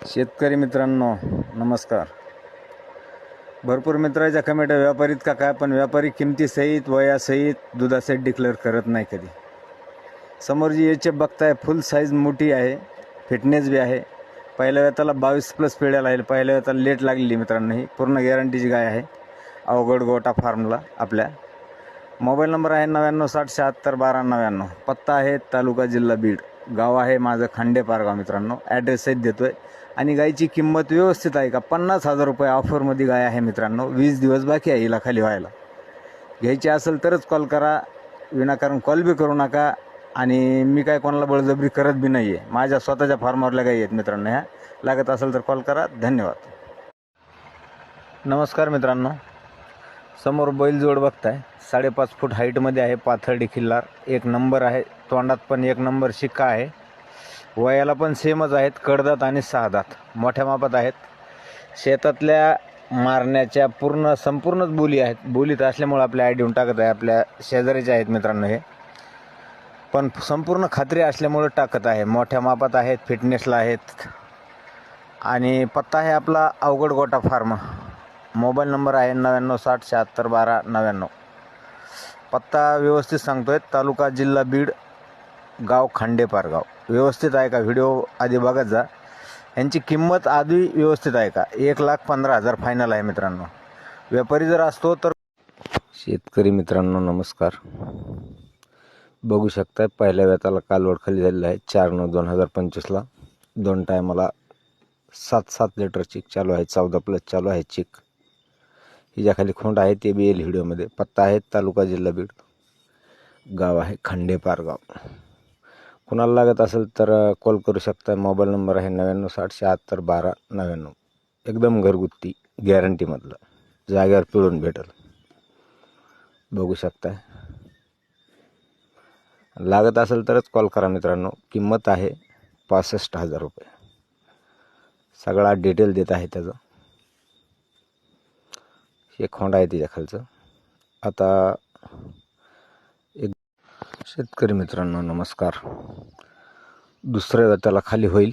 शेतकरी मित्रांनो नमस्कार. भरपूर मित्राच्या कमेंट व्यापारीत का काय, पण व्यापारी किमतीसहित वयासहित दुधासहित डिक्लेअर करत नाही कधी. समोर जी एच एफ बघताय फुल साईज मोठी आहे, फिटनेस बी आहे. पहिल्या वेताला 22+ पिढ्या लागेल. पहिल्या वेताला लेट लागलेली मित्रांनो. ही पूर्ण गॅरंटीची गाय आहे. अवघड गोटा फार्मला. आपल्या मोबाईल नंबर आहे 9960761299. पत्ता आहे तालुका जिल्हा बीड. गाव आहे माझं खांडेपारगाव मित्रांनो. ॲड्रेस सहित देतोय. आणि गायची किंमत व्यवस्थित आहे का, 50,000 रुपये ऑफरमध्ये गाय आहे मित्रांनो. 20 दिवस बाकी आहे हिला खाली व्हायला. घ्यायची असेल तरच कॉल करा, विनाकारण कॉल बी करू नका. आणि मी काय कोणाला बळजबरी करत बी नाही आहे. माझ्या स्वतःच्या फार्मवरल्या गायी आहेत मित्रांनो. ह्या लागत असेल तर कॉल करा. धन्यवाद. नमस्कार मित्रांनो. समोर बैलजोड बघताय. 5.5 फूट हाईटमध्ये आहे. पाथर्डी खिल्लार एक नंबर आहे. तोंडात पण एक नंबर शिक्का आहे. वयाला पण सेमच आहेत. कडदात आणि 6 दात मोठ्या मापात आहेत. शेतातल्या मारण्याच्या संपूर्णच बोली आहेत. बोलीत असल्यामुळे आपल्या आय देऊन टाकत आहे. आपल्या शेजारीचे आहेत मित्रांनो. हे पण संपूर्ण खात्री असल्यामुळे टाकत आहे. मोठ्या मापात आहेत, फिटनेसला आहेत. आणि पत्ता आहे आपला अवघड गोटा फार्म. मोबाईल नंबर आहे 9960761299. पत्ता व्यवस्थित सांगतोय. तालुका जिल्हा बीड, गाव खांडेपारगाव. व्यवस्थित आहे का व्हिडिओ आधी बघत जा. यांची किंमत आधी व्यवस्थित आहे का, 1,15,000 फायनल आहे मित्रांनो. व्यापारी जर असतो तर. शेतकरी मित्रांनो नमस्कार. बघू शकताय पहिल्या वेताला कालवड खाली झालेला आहे. 4/9/2025ला 2 टायमाला 7 लिटर चिक चालू आहे. 14+ चालू आहे चिक. हिच्या खाली खोंड आहे ते बी येईल व्हिडिओमध्ये. पत्ता आहे तालुका जिल्हा बीड, गाव आहे खांडेपारगाव. कुणाला लागत असेल तर कॉल करू शकता. मोबाईल नंबर आहे 9960761299. एकदम घरगुती गॅरंटीमधलं, जाग्यावर पिळून भेटेल. बघू शकताय. लागत असेल तरच कॉल करा मित्रांनो. किंमत आहे 65,000 रुपये. सगळा डिटेल देत आहे त्याचं. हे खोंड आहे तिच्या खालचं. आता एक शेतकरी मित्रांनो नमस्कार. दुसऱ्या वेताला खाली होईल.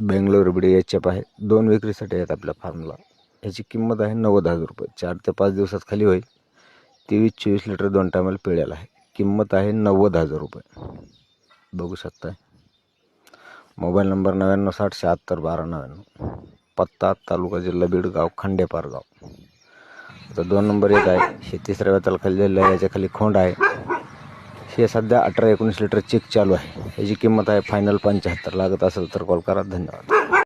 बेंगलोर बिडी एच-एफ आहे. 2 विक्रीसाठी आहेत आपल्या फार्मला. याची किंमत आहे 90,000 रुपये. 4 ते 5 दिवसात खाली होईल. 23-24 लिटर 2 टायमाला पिळ्याला आहे. किंमत आहे 90,000 रुपये. बघू शकताय. Mobile number 9960761299. पत्ता तालुका जिल्हा बीड, गाव खांडेपारगाव. आता 2 नंबर येत आहे. हे तिसऱ्या वेताला खाली झालेलं आहे. याच्या खाली खोंड आहे. हे सध्या 18-19 लिटर चिक चालू आहे. याची किंमत आहे फायनल 75. लागत असेल तर कॉल करा. धन्यवाद.